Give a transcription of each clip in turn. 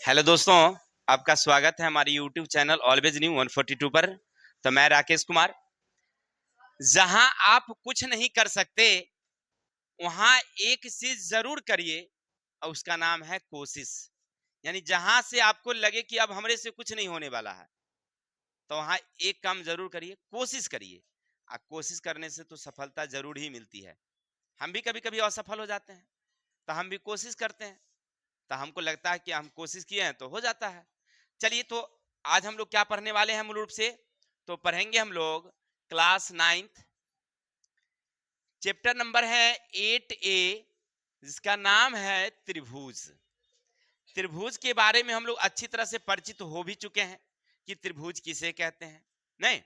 Hello दोस्तों, आपका स्वागत है हमारे यूट्यूब चैनल ऑलवेज न्यू 142 पर। तो मैं राकेश कुमार। जहां आप कुछ नहीं कर सकते वहां एक चीज जरूर करिए और उसका नाम है कोशिश। यानी जहां से आपको लगे कि अब हमरे से कुछ नहीं होने वाला है तो वहां एक काम जरूर करिए, कोशिश करिए। कोशिश करने से तो सफलता जरूर ही मिलती है। हम भी कभी कभी असफल हो जाते हैं तो हम भी कोशिश करते हैं, तो हमको लगता है कि हम कोशिश किए हैं तो हो जाता है। चलिए, तो आज हम लोग क्या पढ़ने वाले हैं मूल रूप से? तो पढ़ेंगे हम लोग क्लास 9th, चैप्टर नंबर है 8A, जिसका नाम है त्रिभुज। त्रिभुज के बारे में हम लोग अच्छी तरह से परिचित हो भी चुके हैं कि त्रिभुज किसे कहते हैं, नहीं?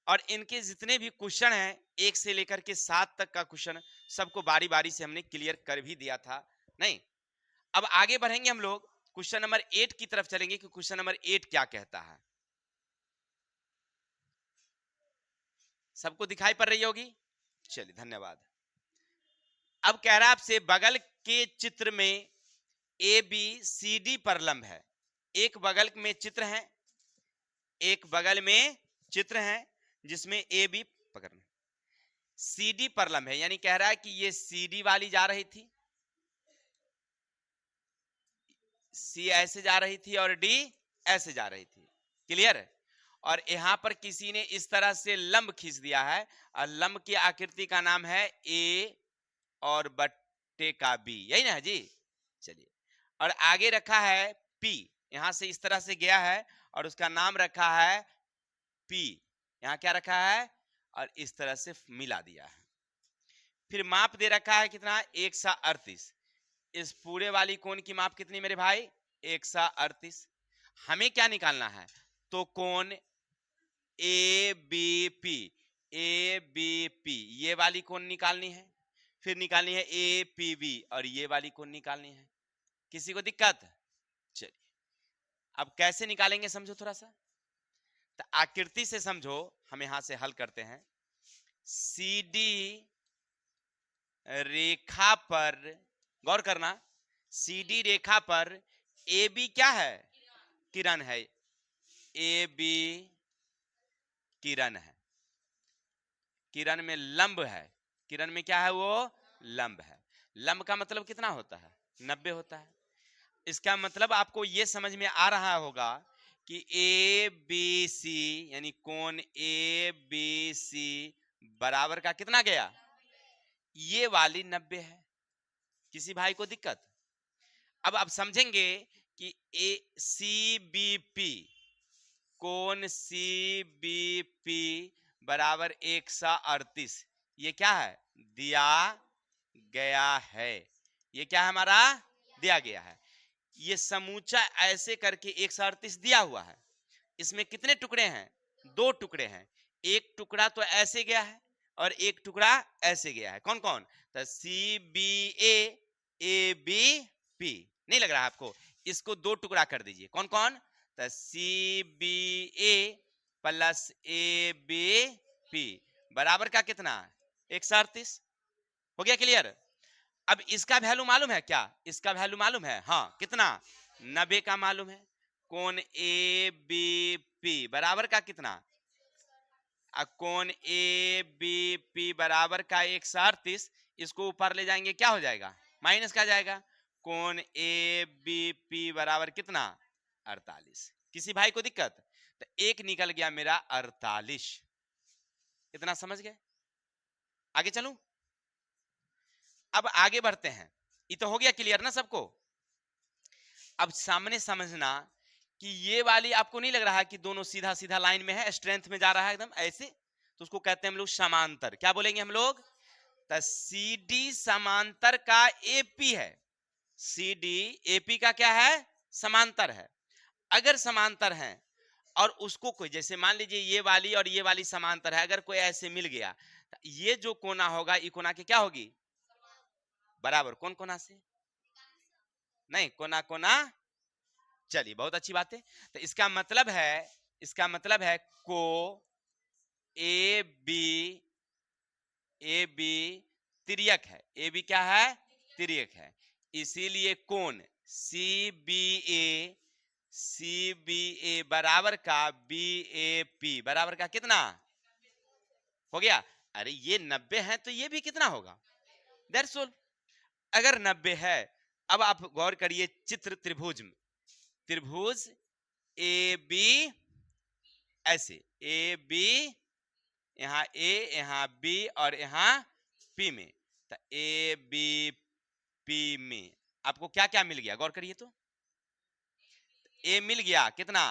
और इनके जितने भी क्वेश्चन हैं 1 से लेकर के 7 तक का क्वेश्चन सबको बारी बारी से हमने क्लियर कर भी दिया था, नहीं? अब आगे बढ़ेंगे हम लोग, क्वेश्चन नंबर 8 की तरफ चलेंगे कि क्वेश्चन नंबर 8 क्या कहता है। सबको दिखाई पड़ रही होगी? चलिए, धन्यवाद। अब कह रहा है आपसे, बगल के चित्र में ए बी सी डी पर लंब है। एक बगल में चित्र है, एक बगल में चित्र है जिसमें ए बी पकड़ना सी डी पर लंब है। यानी कह रहा है कि ये सी डी वाली जा रही थी, सी ऐसे जा रही थी और डी ऐसे जा रही थी। क्लियर है? और यहां पर किसी ने इस तरह से लंब खींच दिया है और लंब की आकृति का नाम है ए और बट्टे का बी, यही ना है जी? चलिए, और आगे रखा है पी, यहां से इस तरह से गया है और उसका नाम रखा है पी। यहां क्या रखा है और इस तरह से मिला दिया है। फिर माप दे रखा है कितना, 138। इस पूरे वाली कोण की माप कितनी मेरे भाई? 138। हमें क्या निकालना है? तो कोण A B P, A B P ये वाली कोण निकालनी है। फिर निकालनी है ए पी बी और ये वाली कोण निकालनी है। किसी को दिक्कत? चलिए, अब कैसे निकालेंगे समझो थोड़ा सा। तो आकृति से समझो, हम यहां से हल करते हैं। सी डी रेखा पर गौर करना, सी डी रेखा पर ए बी क्या है? किरण है। ए बी किरण है, किरण में लंब है। किरण में क्या है? वो लंब है। लंब का मतलब कितना होता है? 90 होता है। इसका मतलब आपको ये समझ में आ रहा होगा कि ए बी सी यानी कोण ए बी सी बराबर का कितना गया? ये वाली 90 है। किसी भाई को दिक्कत? अब आप समझेंगे कि ए सी बी पी, कोण सी बी पी बराबर 138, ये क्या है? दिया गया है। ये क्या है हमारा? दिया गया है। ये समूचा ऐसे करके 138 दिया हुआ है। इसमें कितने टुकड़े हैं? 2 टुकड़े हैं। एक टुकड़ा तो ऐसे गया है और एक टुकड़ा ऐसे गया है। कौन कौन? तो C B A B P. नहीं लग रहा है आपको? इसको 2 टुकड़ा कर दीजिए। कौन कौन? तो C B A plus A B P बराबर का कितना? 138। हो गया क्लियर? अब इसका वैल्यू मालूम है क्या? इसका वैल्यू मालूम है? हाँ, कितना? 90 का मालूम है। कोण ए बी पी बराबर का कितना? कोण ए बी पी बराबर का 138। इसको ऊपर ले जाएंगे क्या हो जाएगा? माइनस का जाएगा। कोण ए बी पी बराबर कितना? 48। किसी भाई को दिक्कत? तो एक निकल गया मेरा 48। इतना समझ गए? आगे चलूं? अब आगे बढ़ते हैं। ये तो हो गया क्लियर ना सबको? अब सामने समझना कि ये वाली आपको नहीं लग रहा है कि दोनों सीधा सीधा लाइन में है, स्ट्रेंथ में जा रहा है एकदम ऐसे, तो उसको कहते हैं हम लोग समांतर। क्या बोलेंगे हम लोग? तो सी डी समांतर का एपी है। सी डी एपी का क्या है? समांतर है। अगर समांतर है और उसको कोई, जैसे मान लीजिए ये वाली और ये वाली समांतर है, अगर कोई ऐसे मिल गया तो ये जो कोना होगा, ये कोना की क्या होगी? बराबर। कौन कोना से? नहीं, कोना कोना। चलिए, बहुत अच्छी बात है। तो इसका मतलब है को ए बी तिर्यक है। ए बी क्या है? तिर्यक है। इसीलिए कोण सी बी ए सी बी ए बराबर का बी ए पी बराबर का कितना हो गया। अरे ये 90 है तो ये भी कितना होगा, दैट्स ऑल। अगर 90 है, अब आप गौर करिए चित्र त्रिभुज में, त्रिभुज ए बी, ऐसे ए बी, यहाँ ए यहाँ बी और यहाँ पी में, तो ए बी पी में आपको क्या क्या मिल गया, गौर करिए तो। ए मिल गया कितना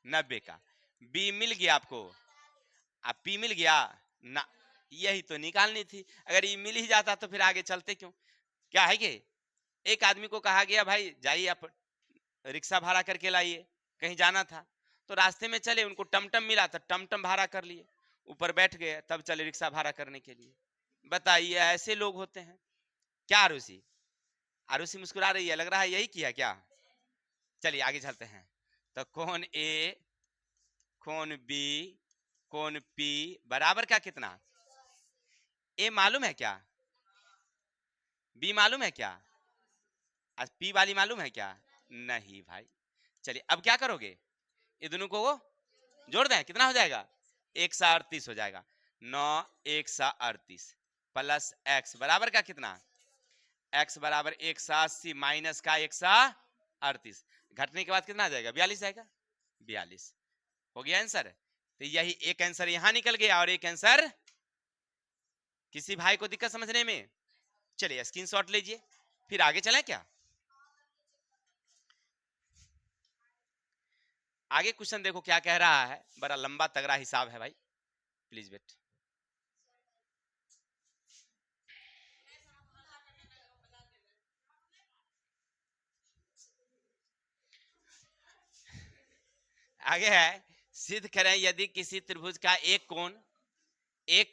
90 का, बी मिल गया आपको, अब पी मिल गया ना, यही तो निकालनी थी। अगर ये मिल ही जाता तो फिर आगे चलते क्यों। क्या है कि एक आदमी को कहा गया भाई जाइए आप रिक्शा भाड़ा करके लाइए, कहीं जाना था, तो रास्ते में चले, उनको टमटम मिला तो टमटम भाड़ा कर लिए, ऊपर बैठ गए, तब चले रिक्शा भाड़ा करने के लिए। बताइए ऐसे लोग होते हैं क्या। आरुषि, आरुषि मुस्कुरा रही है, लग रहा है यही किया क्या। चलिए आगे चलते हैं। तो कौन ए कौन बी कौन पी बराबर का कितना, ए मालूम है क्या, बी मालूम है क्या, आज पी वाली मालूम है क्या, नहीं भाई। चलिए अब क्या करोगे, ये दोनों को वो जोड़ दें, कितना हो जाएगा 138 हो जाएगा। 9 138 प्लस एक्स बराबर का कितना, एक्स बराबर 180 माइनस का 138, घटने के बाद कितना आ जाएगा 42 आएगा, 42 हो गया आंसर। तो यही एक आंसर यहां निकल गया और एक आंसर, किसी भाई को दिक्कत समझने में। चलिए स्क्रीनशॉट लीजिए, फिर आगे चलें क्या। आगे क्वेश्चन देखो क्या कह रहा है, बड़ा लंबा तगड़ा हिसाब है भाई, प्लीज वेट। आगे है, सिद्ध करें यदि किसी त्रिभुज का एक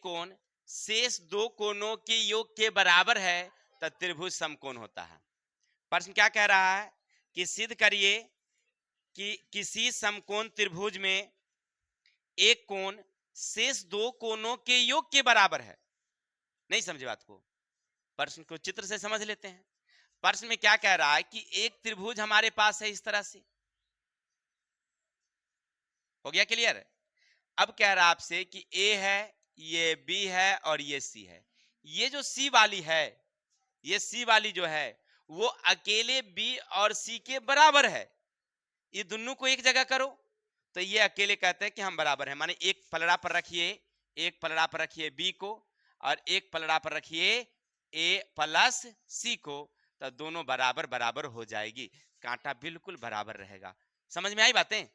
कोण शेष दो कोणों के योग के बराबर है तो त्रिभुज समकोण होता है। प्रश्न क्या कह रहा है कि सिद्ध करिए कि किसी समकोण त्रिभुज में एक कोण शेष दो कोणों के योग के बराबर है। नहीं समझे बात को, प्रश्न को चित्र से समझ लेते हैं। प्रश्न में क्या कह रहा है कि एक त्रिभुज हमारे पास है इस तरह से, हो गया क्लियर। अब कह रहा आपसे कि ए है, ये बी है और ये सी है। ये जो सी वाली है, ये सी वाली जो है वो अकेले बी और सी के बराबर है। ये दोनों को एक जगह करो तो ये अकेले कहते हैं कि हम बराबर हैं, माने एक पलड़ा पर रखिए, एक पलड़ा पर रखिए बी को और एक पलड़ा पर रखिए ए प्लस सी को, तो दोनों बराबर बराबर हो जाएगी, कांटा बिल्कुल बराबर रहेगा। समझ में आई बातें,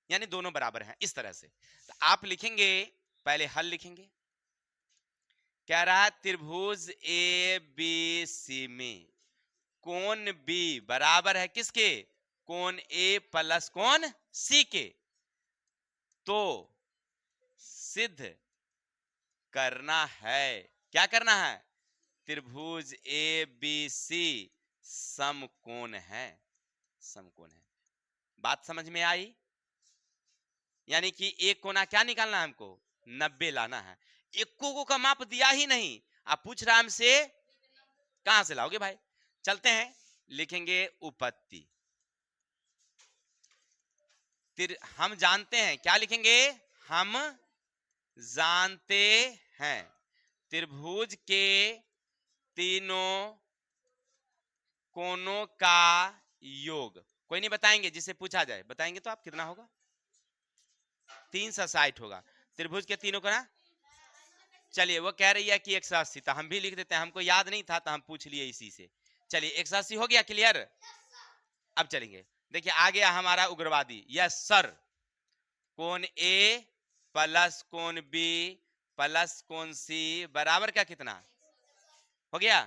यानी दोनों बराबर हैं इस तरह से। तो आप लिखेंगे, पहले हल लिखेंगे। कह रहा त्रिभुज ए बी सी में कोण बी बराबर है किसके, कोण ए प्लस कोण सी के, तो सिद्ध करना है, क्या करना है, त्रिभुज ए बी सी समकोण है, समकोण है। बात समझ में आई, यानी कि एक कोना क्या निकालना है हमको 90 लाना है। एक को का माप दिया ही नहीं, आप पूछ रहे हमसे कहां से लाओगे भाई। चलते हैं, लिखेंगे उपपत्ति। हम जानते हैं, क्या लिखेंगे, हम जानते हैं त्रिभुज के तीनों कोनों का योग, कोई नहीं बताएंगे, जिसे पूछा जाए बताएंगे तो आप कितना होगा, 360 होगा। त्रिभुज के तीनों कोना, चलिए वो कह रही है कि 180, तो हम भी लिख देते हैं, हमको याद नहीं था तो हम पूछ लिए इसी से। चलिए 180 हो गया क्लियर। अब चलेंगे, देखिए आ गया हमारा उग्रवादी, यस सर, कोण ए प्लस कोण बी प्लस कोण सी बराबर का कितना हो गया।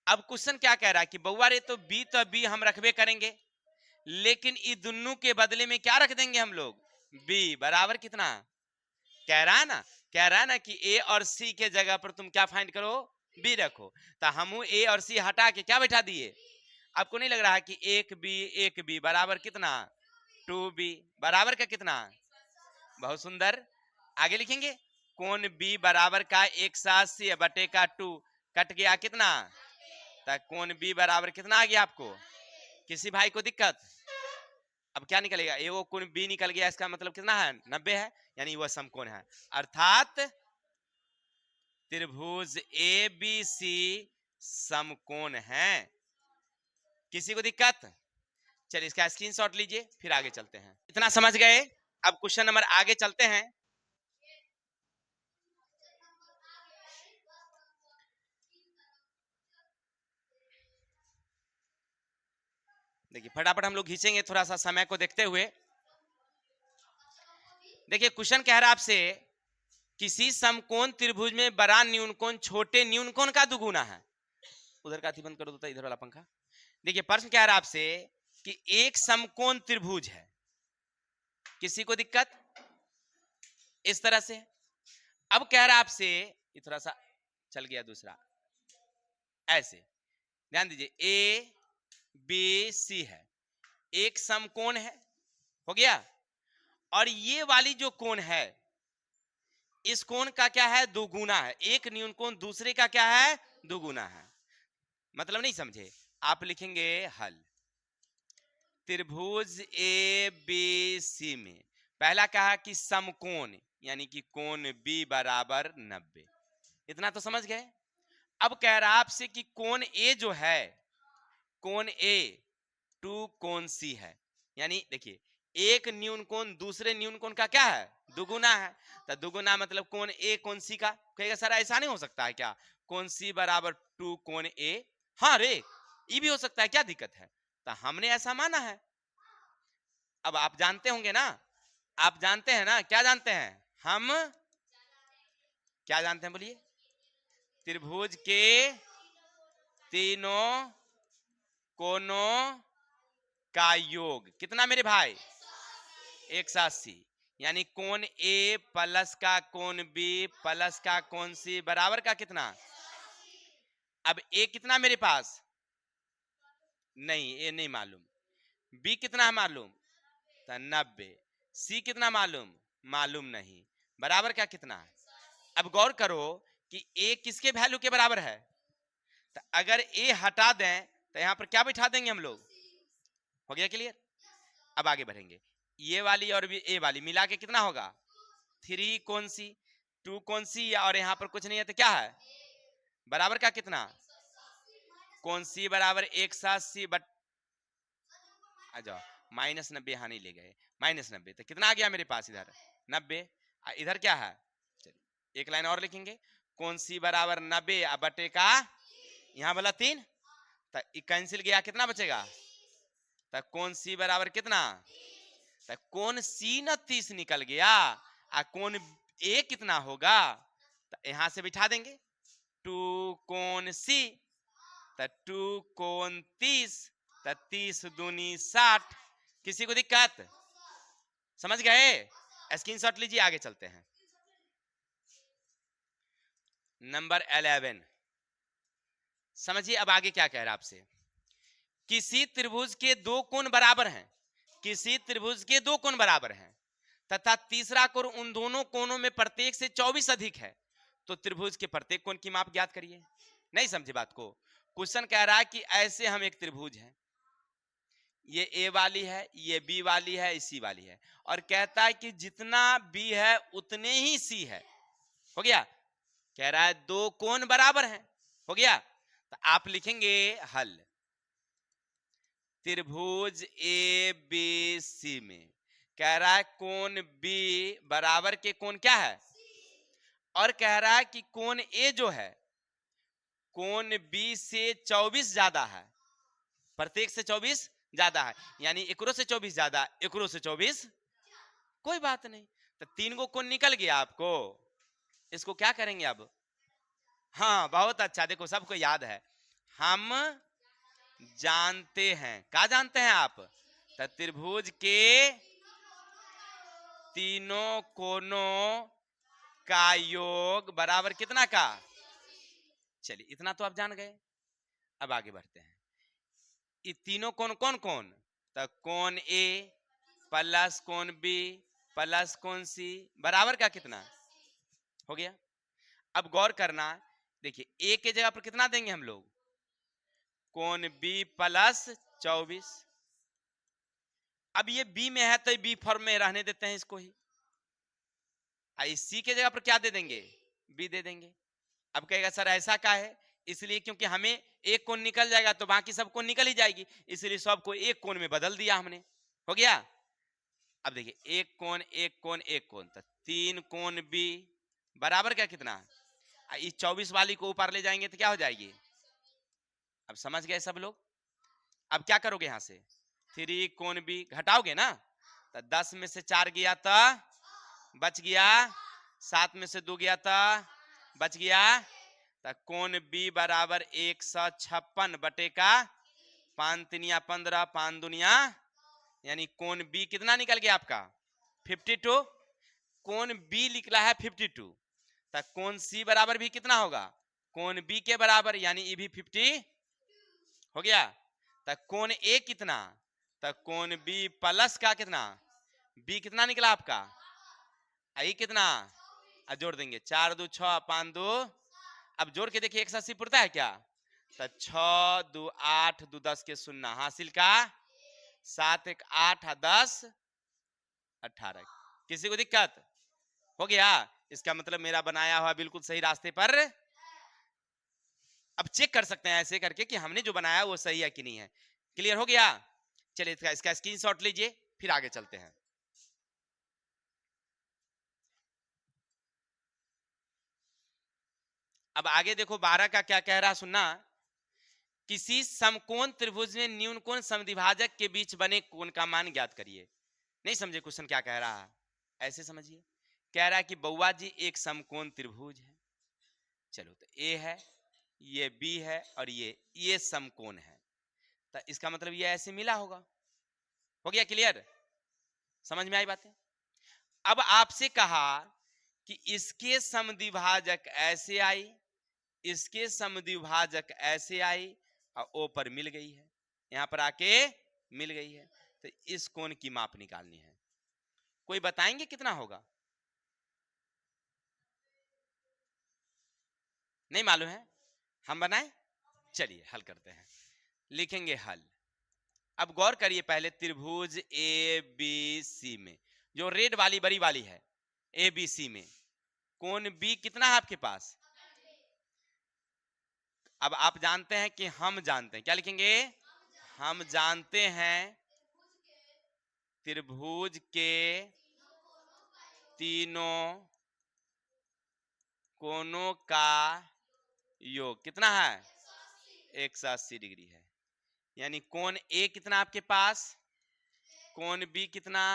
अब क्वेश्चन क्या कह रहा है कि बउआ रे तो बी हम रखबे करेंगे, लेकिन ये दोनों के बदले में क्या रख देंगे हम लोग, बी बराबर कितना, कह रहा है ना, कह रहा है ना कि ए और सी के जगह पर तुम क्या फाइंड करो, बी रखो। तो हम ए और सी हटा के क्या बैठा दिए, आपको नहीं लग रहा है कि एक बी बराबर कितना 2b बराबर का कितना, बहुत सुंदर। आगे लिखेंगे कोण बी बराबर का 180 बटे का 2 कट गया कितना, तो कोण बी बराबर कितना आ गया आपको, किसी भाई को दिक्कत, अब क्या निकलेगा, ए वो कोण बी निकल गया, इसका मतलब कितना है 90 है, यानी वह समकोण है। अर्थात त्रिभुज ए बी सी समकोण है। किसी को दिक्कत? चलिए इसका स्क्रीनशॉट लीजिए, फिर आगे चलते हैं। इतना समझ गए? अब क्वेश्चन नंबर आगे चलते हैं। देखिए फटाफट हम लोग खींचेंगे थोड़ा सा समय को देखते हुए। देखिए क्वेश्चन कह रहा है आपसे, किसी समकोण त्रिभुज में बड़ा न्यूनकोण छोटे न्यूनकोण का दुगुना है। उधर का बंद कर दो तो इधर वाला पंखा। देखिए प्रश्न कह रहा है आपसे कि एक समकोण त्रिभुज है, किसी को दिक्कत? इस तरह से। अब कह रहा है आपसे, ये थोड़ा सा चल गया दूसरा, ऐसे ध्यान दीजिए, ए बी सी है, एक समकोण है, हो गया। और ये वाली जो कोण है, इस कोण का क्या है, दुगुना है। एक न्यूनकोण दूसरे का क्या है, दुगुना है। मतलब नहीं समझे? आप लिखेंगे हल। त्रिभुज ए बी सी में पहला कहा कि समकोण, यानी कि कोण बी बराबर 90। इतना तो समझ गए। अब कह रहा आपसे कि कोण ए जो है, कोण ए टू कोण सी है, यानी देखिए एक न्यूनकोण दूसरे न्यूनकोण का क्या है, दुगुना है। तो दुगुना मतलब कोण ए कोण सी का। कहेगा सर ऐसा नहीं हो सकता है क्या, कोण सी बराबर टू कोण ए? हाँ रे, ये भी हो सकता है, क्या दिक्कत है? तो हमने ऐसा माना है। अब आप जानते होंगे ना, आप जानते हैं ना, क्या जानते हैं हम, क्या जानते हैं बोलिए? त्रिभुज के तीनों कोणों का योग कितना मेरे भाई, 180। यानी कोण ए प्लस का कोण बी प्लस का कोण सी बराबर का कितना? अब ए कितना मेरे पास, नहीं ए नहीं मालूम। बी कितना है मालूम, तो 90। सी कितना मालूम, मालूम नहीं। बराबर का कितना? अब गौर करो कि ए किसके वैल्यू के बराबर है। तो अगर ए हटा दें तो यहां पर क्या बिठा देंगे हम लोग। हो गया क्लियर? अब आगे बढ़ेंगे। ये वाली और भी ए वाली मिला के कितना होगा, 3 कोण सी, 2 कोण सी, और यहां पर कुछ नहीं है तो क्या है, बराबर का कितना, कोण सी बराबर 180 बट, आ जाओ -90 यहां नहीं ले गए, -90 तो कितना आ गया मेरे पास इधर 90। इधर क्या है, चलिए एक लाइन और लिखेंगे, कोण सी बराबर 90 बटे का यहां वाला 3, तो कैंसिल गया, कितना बचेगा, तो कोण सी बराबर कितना, तो कोण सी न 30 निकल गया, और कोण ए कितना होगा, तो यहां से बिठा देंगे 2 कोण सी, तो 2 कोण 30, तो 30 दूनी 60। किसी को दिक्कत? समझ गए? स्क्रीनशॉट लीजिए, आगे चलते हैं। नंबर 11 समझिए। अब आगे क्या कह रहा है आपसे, किसी त्रिभुज के दो कोण बराबर हैं, किसी त्रिभुज के दो कोण बराबर हैं तथा तीसरा कोण उन दोनों कोणों में प्रत्येक से 24 अधिक है, तो त्रिभुज के प्रत्येक कोण की माप ज्ञात करिए। नहीं समझे बात को? क्वेश्चन कह रहा है कि ऐसे हम एक त्रिभुज है, ये ए वाली है, ये बी वाली है, सी वाली है, और कहता है कि जितना बी है उतने ही सी है। हो गया? कह रहा है दो कोण बराबर हैं। हो गया? तो आप लिखेंगे हल। त्रिभुज ए बी सी में कह रहा है कोण बी बराबर के कोण क्या है, और कह रहा है कि कोण ए जो है कोण बी से 24 ज्यादा है, प्रत्येक से 24 ज्यादा है, यानी एकरो से 24 ज्यादा, एकरो से 24, कोई बात नहीं। तो 3 गो कोण निकल गया आपको, इसको क्या करेंगे अब, हाँ बहुत अच्छा, देखो सबको याद है, हम जानते हैं, क्या जानते हैं आप, तो त्रिभुज के तीनों कोणों का योग बराबर कितना का। चलिए इतना तो आप जान गए। अब आगे बढ़ते हैं। ये तीनों कोण कौन कौन, तो कोण ए प्लस कोण बी प्लस कोण सी बराबर का कितना। हो गया? अब गौर करना, देखिए ए के जगह पर कितना देंगे हम लोग, कोण बी प्लस 24, अब ये बी में है तो बी फॉर्म में रहने देते हैं इसको ही, इस सी के जगह पर क्या दे देंगे, बी दे देंगे। अब कहेगा सर ऐसा क्या है, इसलिए क्योंकि हमें एक कोण निकल जाएगा तो बाकी सब कोण निकल ही जाएगी, इसलिए सबको एक कोण में बदल दिया हमने, हो गया। अब देखिए एक कोण एक कोण एक कोण, तो 3 कोण बी बराबर क्या कितना, इस 24 वाली को ऊपर ले जाएंगे तो क्या हो जाएगी। अब समझ गए सब लोग। अब क्या करोगे यहां से 3 कोण बी घटाओगे ना, तो 10 में से 4 गया तो बच गया, 7 में से 2 गया तो बच गया, तो कोण बी बराबर 156 बटे का 5 तिनिया 15 5 दुनिया, यानी कोण बी कितना निकल गया आपका 52। कोण बी निकला है 52, तो कोण सी बराबर भी कितना होगा कोण बी के बराबर, यानी ये भी 50 हो गया। तो कोण ए कितना, तो कोण बी प्लस का कितना, बी कितना निकला आपका, आई कितना, जोड़ देंगे 4 2 6 5 2, अब जोड़ के देखिए 180 पुरता है क्या, तो 6 2 8 2 10 के शून्य हासिल का 7 1 8 10 18। किसी को दिक्कत हो गया, इसका मतलब मेरा बनाया हुआ बिल्कुल सही रास्ते पर। अब चेक कर सकते हैं ऐसे करके कि हमने जो बनाया वो सही है कि नहीं है। क्लियर हो गया, चलिए इसका स्क्रीनशॉट लीजिए फिर आगे चलते हैं। अब आगे देखो 12 का क्या कह रहा सुनना, किसी समकोण त्रिभुज में न्यून कोण समद्विभाजक के बीच बने कोण का मान ज्ञात करिए। नहीं समझे क्वेश्चन क्या कह रहा है, ऐसे समझिए। कह रहा है कि बउआ जी एक समकोण त्रिभुज है, चलो तो ए है, ये बी है और ये समकोण है, तो इसका मतलब ये ऐसे मिला होगा। हो गया क्लियर, समझ में आई बातें। अब आपसे कहा कि इसके समद्विभाजक ऐसे आई, इसके समद्विभाजक ऐसे आई और ओ पर मिल गई है, यहां पर आके मिल गई है, तो इस कोण की माप निकालनी है। कोई बताएंगे कितना होगा, नहीं मालूम है, हम बनाएं, चलिए हल करते हैं। लिखेंगे हल। अब गौर करिए पहले त्रिभुज ए बी सी में जो रेड वाली बड़ी वाली है ए बी सी में कोण बी कितना है आपके पास। अब आप जानते हैं कि हम जानते हैं, क्या लिखेंगे, हम जानते हैं त्रिभुज के तीनों कोणों का योग कितना है 180 डिग्री है, यानी कोण ए कितना आपके पास, कोण बी कितना,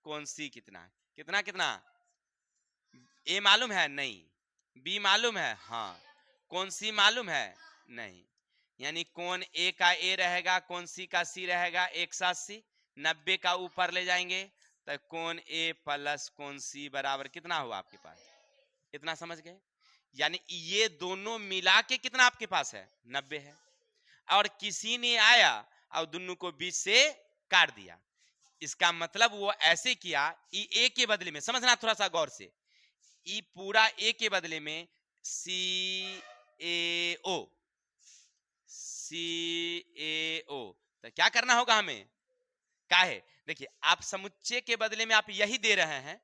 कोण सी कितना, कितना कितना, ए मालूम है नहीं, बी मालूम है हाँ, कोण सी मालूम है नहीं, यानी कोण ए का ए रहेगा, कोण सी का सी रहेगा, 180 90 का ऊपर ले जाएंगे तो कोण ए प्लस कोण सी बराबर कितना हुआ आपके पास, इतना समझ गए। यानी ये दोनों मिला के कितना आपके पास है 90 है, और किसी ने आया और दोनों को बीच से काट दिया, इसका मतलब वो ऐसे किया ई ए के बदले में, समझना थोड़ा सा गौर से, ई पूरा ए के बदले में सी ए ओ, सी ए ओ, तो क्या करना होगा हमें, क्या है देखिए, आप समुच्चय के बदले में आप यही दे रहे हैं,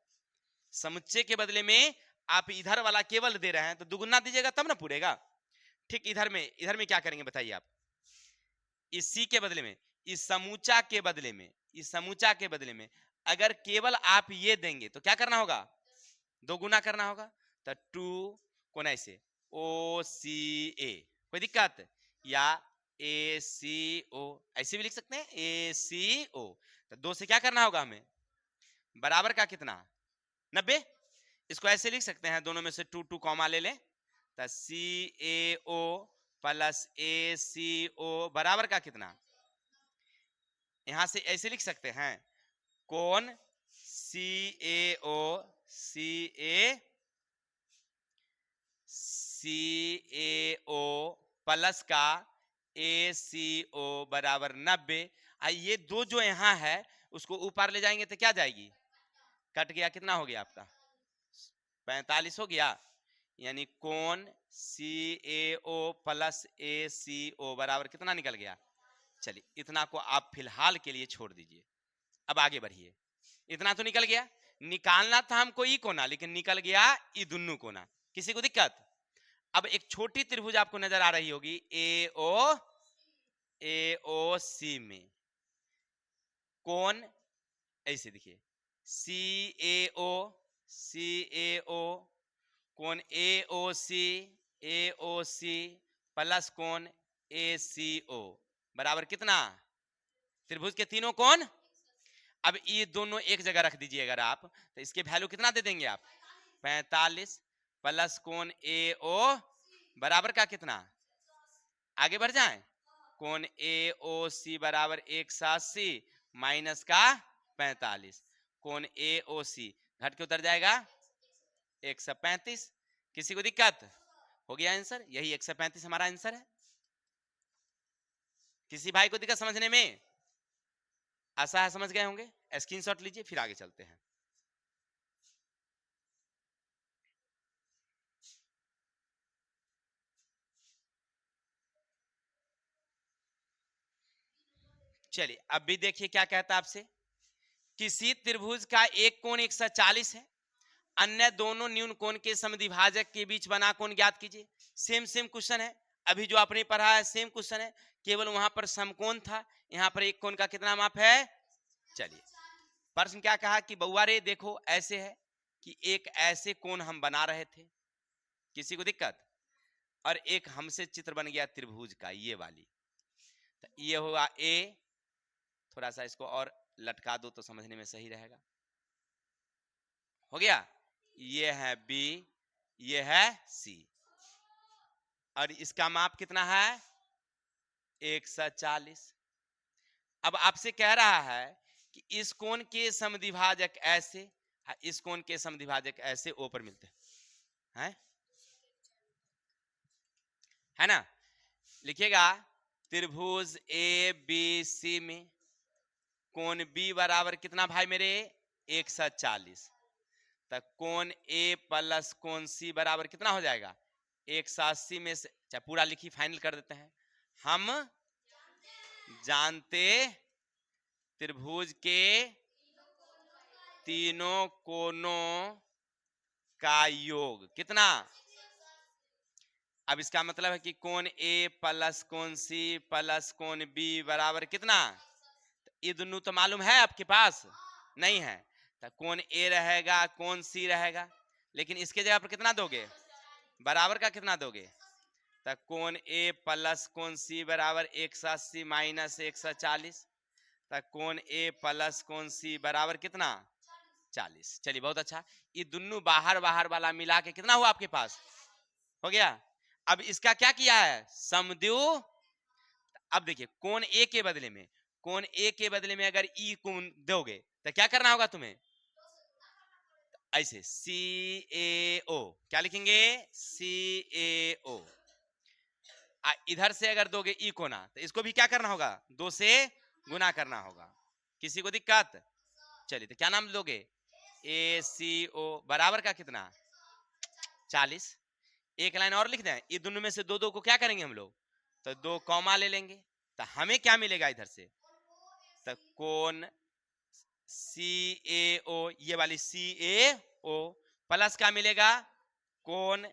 समुच्चय के बदले में आप इधर वाला केवल दे रहे हैं, तो दुगुना दीजिएगा तब ना पूरेगा। ठीक इधर में क्या करेंगे बताइए आप, इस सी के बदले में, इस समूचा के बदले में, इस समूचा के बदले में अगर केवल आप ये देंगे तो क्या करना होगा, दो गुना करना होगा, तो 2 कोण ऐसे ओ सी ए, कोई दिक्कत, या ए सी ओ ऐसे भी लिख सकते हैं ए सी ओ, तो 2 से क्या करना होगा हमें बराबर का कितना 90, इसको ऐसे लिख सकते हैं दोनों में से 2 2 कॉमा ले लें, तो सी ए ओ प्लस ए सी ओ बराबर का कितना, यहां से ऐसे लिख सकते हैं कोण सी ए ओ सी ए ओ प्लस का ए सी ओ बराबर 90, ये दो जो यहां है उसको ऊपर ले जाएंगे तो क्या जाएगी, कट गया, कितना हो गया आपका 45 हो गया, यानी कोण सी ए ओ प्लस ए सी ओ बराबर कितना निकल गया। चलिए इतना को आप फिलहाल के लिए छोड़ दीजिए, अब आगे बढ़िए, इतना तो निकल गया। निकालना था हमको ई कोना, लेकिन निकल गया ई दुन्नु कोना। किसी को दिक्कत? अब एक छोटी त्रिभुज आपको नजर आ रही होगी, ए ओ सी में कौन ऐसे देखिए, सी ए ओ कौन ए ओ सी प्लस कौन ए सी ओ बराबर कितना? त्रिभुज के तीनों कौन। अब ये दोनों एक जगह रख दीजिए अगर आप, तो इसके वैल्यू कितना दे देंगे आप? 45 प्लस कौन ए ओ बराबर का कितना? आगे बढ़ जाएं, कौन ए ओ सी बराबर 180 माइनस का 45, कौन ए ओ सी घट के उतर जाएगा 135। किसी को दिक्कत? हो गया आंसर, यही 135 हमारा आंसर है। किसी भाई को दिक्कत समझने में? आशा है समझ गए होंगे। स्क्रीनशॉट लीजिए, फिर आगे चलते हैं। चलिए अब भी देखिए क्या कहता है आपसे। किसी त्रिभुज का एक कोण 140 है, अन्य दोनों न्यून कोण के समद्विभाजक के बीच बना कोण ज्ञात कीजिए। सेम सेम क्वेश्चन है, अभी जो आपने पढ़ा है सेम क्वेश्चन है, केवल वहां पर समकोण था, यहाँ पर एक कोण का कितना माप है। चलिए प्रश्न क्या कहा कि बउआ रे देखो ऐसे है कि एक ऐसे कोण हम बना रहे थे, किसी को दिक्कत? और एक हमसे चित्र बन गया त्रिभुज का ये वाली, तो ये हुआ ए, थोड़ा सा इसको और लटका दो तो समझने में सही रहेगा। हो गया, ये है बी, ये है सी, और इसका माप कितना है 140। अब आपसे कह रहा है कि इस कोण के समद्विभाजक ऐसे, इस कोण के समद्विभाजक ऐसे ओ पर मिलते हैं, है ना। लिखिएगा त्रिभुज ए बी सी में कोण बी बराबर कितना भाई मेरे 140, तक कोण ए प्लस कोण सी बराबर कितना हो जाएगा 180 में से, चाहे पूरा लिखी फाइनल कर देते हैं। हम जानते त्रिभुज के तीनों कोणों का योग कितना। अब इसका मतलब है कि कोण ए प्लस कोण सी प्लस कोण बी बराबर कितना, ये दोनों तो मालूम है आपके पास नहीं है, तो कोण ए रहेगा कोण सी रहेगा, लेकिन इसके जगह पर कितना दोगे बराबर का कितना दोगे, तो कोण ए प्लस कोण सी बराबर 180 माइनस 140, तो कोण ए प्लस कोण सी बराबर कितना 40। चलिए बहुत अच्छा, ये दोनों बाहर बाहर वाला मिला के कितना हुआ आपके पास, हो गया। अब इसका क्या किया है समद्वि, अब देखिए कोण ए के बदले में, कोण ए के बदले में अगर ई कोण दोगे तो क्या करना होगा तुम्हें, ऐसे सी ए ओ, क्या लिखेंगे सी ए ओ, इधर से अगर दोगे ई कोना तो इसको भी क्या करना होगा 2 से गुना करना होगा। किसी को दिक्कत? चलिए तो क्या नाम दोगे ए सी ओ बराबर का कितना 40। एक लाइन और लिख दें, ये दोनों में से दो दो को क्या करेंगे हम लोग, तो 2 कॉमा ले लेंगे, तो हमें क्या मिलेगा इधर से, तो कोण सी ए ओ, ये वाली सी ए ओ प्लस क्या मिलेगा कोण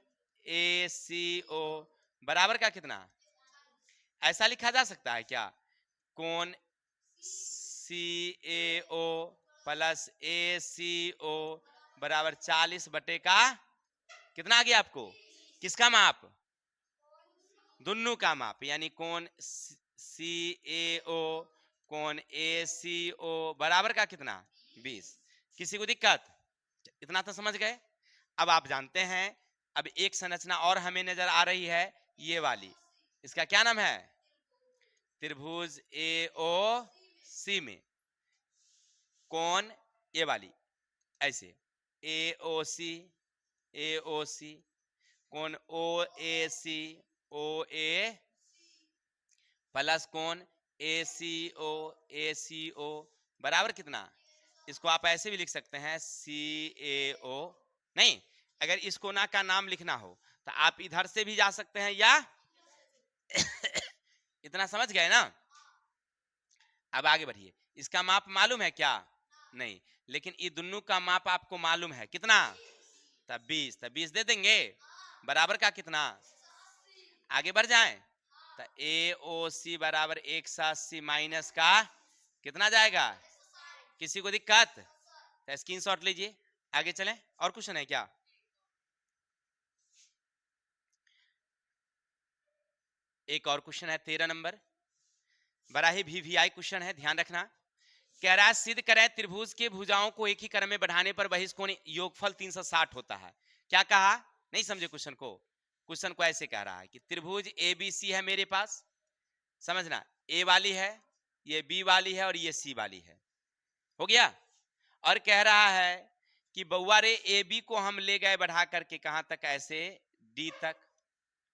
ए सी ओ बराबर का कितना, ऐसा लिखा जा सकता है क्या, कोण सी ए ओ प्लस ए सी ओ बराबर 40 बटे का कितना आ गया आपको, किसका माप, दोनों का माप, यानी कोण सी ए ओ कोण ए सी ओ बराबर का कितना 20। किसी को दिक्कत? इतना तो समझ गए। अब आप जानते हैं, अब एक संरचना और हमें नजर आ रही है, ये वाली, इसका क्या नाम है त्रिभुज ए ओ सी में कोण ये वाली ऐसे ए ओ सी कोण ओ ए प्लस कोण ए सी ओ बराबर कितना, इसको आप ऐसे भी लिख सकते हैं सी ए ओ, नहीं अगर इस कोना का नाम लिखना हो तो आप इधर से भी जा सकते हैं या इतना समझ गए ना। अब आगे बढ़िए, इसका माप मालूम है क्या? नहीं, लेकिन ये दोनों का माप आपको मालूम है कितना? तब 20, तब 20 दे देंगे बराबर का कितना? आगे बढ़ जाएं तो AOC बराबर 180 माइनस का कितना जाएगा? किसी को दिक्कत? तो स्क्रीनशॉट लीजिए, आगे चलें। और क्वेश्चन है क्या? एक और क्वेश्चन है 13 नंबर, बड़ा ही VVI क्वेश्चन है, ध्यान रखना। कह रहा है सिद्ध करें त्रिभुज के भुजाओं को एक ही क्रम में बढ़ाने पर बहिष्कोण योगफल 360 होता है। क्या कहा? नहीं समझे क्वेश्चन को? क्वेश्चन को ऐसे कह रहा है कि त्रिभुज ABC है मेरे पास, समझना, A वाली है, ये B वाली है और ये C वाली है, हो गया। और कह रहा है कि बउआ रे AB को हम ले गए बढ़ा करके कहां तक? ऐसे D तक,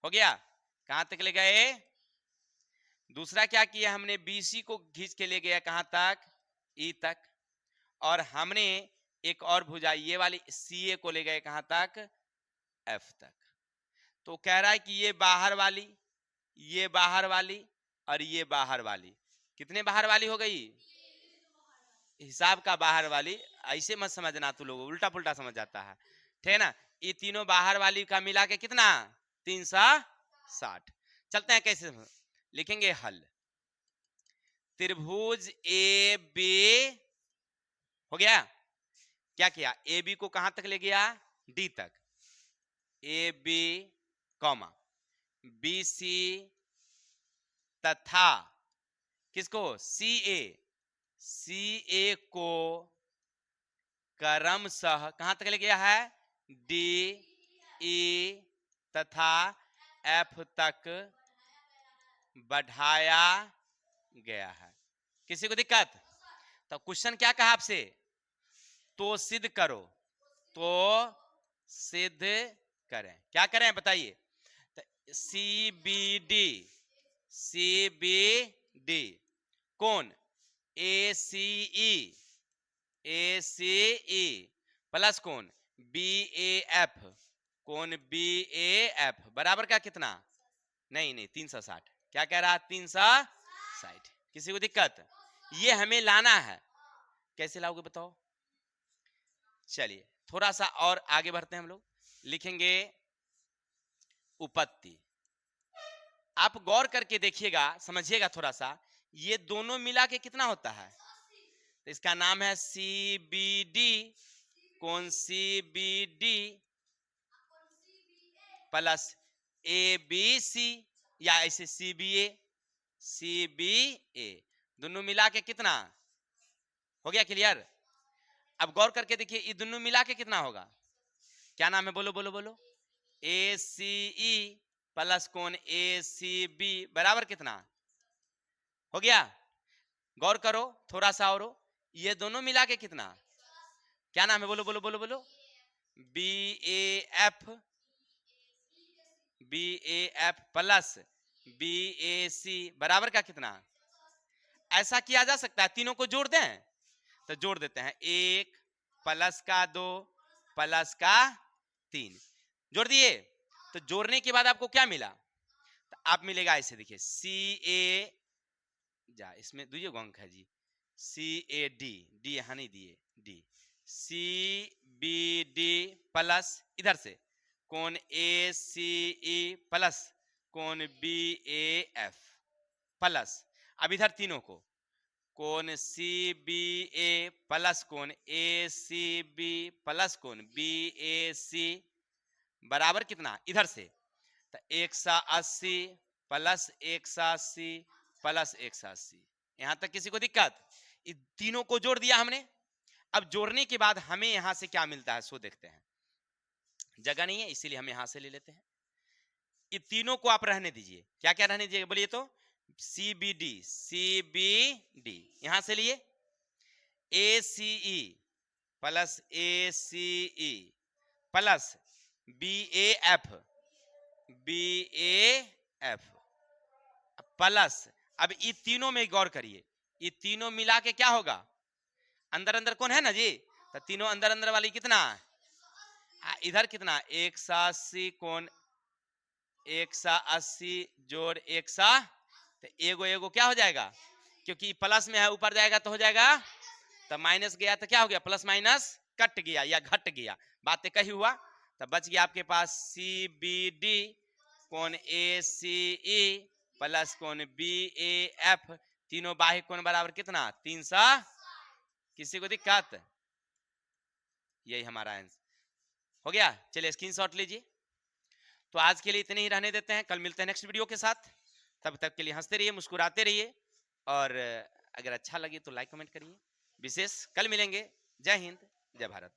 हो गया। कहां तक ले गए? दूसरा क्या किया हमने? BC को खींच के ले गया कहां तक? E तक। और हमने एक और भुजा ये वाली CA को ले गए कहां तक? F तक। तो कह रहा है कि ये बाहर वाली, ये बाहर वाली और ये बाहर वाली, कितने बाहर वाली हो गई? हिसाब का बाहर वाली, ऐसे मत समझना, तू लोग उल्टा पुल्टा समझ जाता है, ठीक है ना। ये तीनों बाहर वाली का मिला के कितना? 360। चलते हैं कैसे लिखेंगे हल। त्रिभुज AB हो गया, क्या किया? AB को कहां तक ले गया? D तक। AB कॉमा BC तथा किसको? CA, CA को क्रमशः कहां तक ले गया है? D, E तथा F तक बढ़ाया गया है। किसी को दिक्कत? तो क्वेश्चन क्या कहा आपसे? तो सिद्ध करो, तो सिद्ध करें। क्या करें बताइए? CBD, CBD कौन? ACE, ACE प्लस कौन? BAF, कौन? BAF बराबर का कितना? नहीं नहीं 360। क्या कह रहा? 360। किसी को दिक्कत? ये हमें लाना है, कैसे लाओगे बताओ? चलिए थोड़ा सा और आगे बढ़ते हैं हम लोग, लिखेंगे उपपत्ति। आप गौर करके देखिएगा, समझिएगा थोड़ा सा, ये दोनों मिला के कितना होता है? तो इसका नाम है CBD, कौन? CBD प्लस ABC या ऐसे CBA, CBA दोनों मिला के कितना हो गया? क्लियर? अब गौर करके देखिए, ये दोनों मिला के कितना होगा? क्या नाम है? बोलो बोलो बोलो। ACE प्लस कौन? ACB बराबर कितना हो गया? गौर करो थोड़ा सा और, ये दोनों मिला के कितना? क्या नाम है? बोलो बोलो बोलो बोलो। BAF, BAF प्लस BAC बराबर का कितना? ऐसा किया जा सकता है, तीनों को जोड़ दें, तो जोड़ देते हैं, 1 प्लस का 2 प्लस का 3 जोड़ दिए। तो जोड़ने के बाद आपको क्या मिला? तो आप मिलेगा ऐसे, देखिए CA जा, इसमें दुइये अंक है जी, CAD, D यहाँ नहीं दिए, D, CBD प्लस इधर से कौन? ACE प्लस कौन? BAF प्लस, अब इधर तीनों को कौन? CBA प्लस कौन? ACB प्लस कौन? BAC बराबर कितना? इधर से तो 180 प्लस 180 प्लस 180। यहां तक किसी को दिक्कत? इन तीनों को जोड़ दिया हमने। अब जोड़ने के बाद हमें यहां से क्या मिलता है सो देखते हैं। जगह नहीं है इसीलिए हम यहां से ले लेते हैं। ये तीनों को आप रहने दीजिए। क्या क्या रहने दीजिए बोलिए तो? CBD, CBD यहां से लिए, ACE plus ACE plus BAF, BAF plus, अब ये तीनों में गौर करिए, ये तीनों मिला के क्या होगा? अंदर अंदर कौन है ना जी, तो तीनों अंदर अंदर वाली कितना? इधर कितना? 180 कौन? 180 जोड़ 100, तो एगो एगो क्या हो जाएगा? क्योंकि प्लस में है, ऊपर जाएगा तो हो जाएगा, तो माइनस गया तो क्या हो गया, प्लस माइनस कट गया या घट गया, बात एक ही हुआ। तो बच गया आपके पास सी बी डी कोण ए सी ई प्लस कोण बी ए एफ, तीनों बाह्य कोण बराबर कितना 300। किसी को दिक्कत? यही हमारा आंसर हो गया। चलिए स्क्रीनशॉट लीजिए। तो आज के लिए इतने ही रहने देते हैं, कल मिलते हैं नेक्स्ट वीडियो के साथ। तब तक के लिए हंसते रहिए, मुस्कुराते रहिए, और अगर अच्छा लगे तो लाइक कमेंट करिए। विशेष कल मिलेंगे। जय हिंद, जय भारत।